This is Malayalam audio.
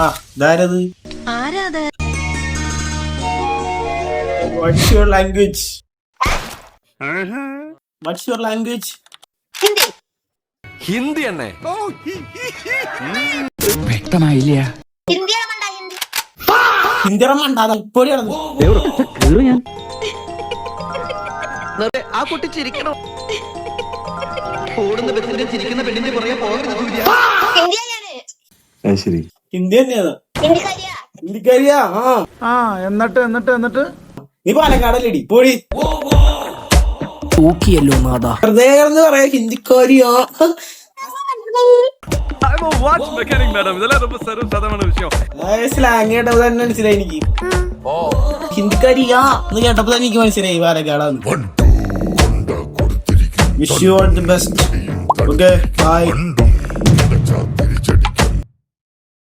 ഇതാരത്? What's your language? What's your language? Hindi അണ്ണേ. വ്യക്തമായില്ല. ആ കുട്ടി ചിരിക്കണം. ഓടുന്ന ബസ്സിന്റെ ചിരിക്കുന്ന പെണ്ണിന്റെ പുറകെ പോകരുത്. ഹിന്ദി തന്നെയാണ്. ഹിന്ദിക്കാരിയാ? എന്നിട്ട് നീ പാലക്കാടല്ലേടി? പോടി. തൂക്കിയല്ലോ നാദാ. വെറുതെ പറയാ ഹിന്ദിക്കാരിയാ. സ്ലാങ് കേട്ടപ്പോ തന്നെ മനസ്സിലായി എനിക്ക്. ഹിന്ദിക്കാരിയാ എന്ന് കേട്ടപ്പോ തന്നെ എനിക്ക് മനസ്സിലായി പാലക്കാടാന്ന്. Wish you all the best. Okay, bye.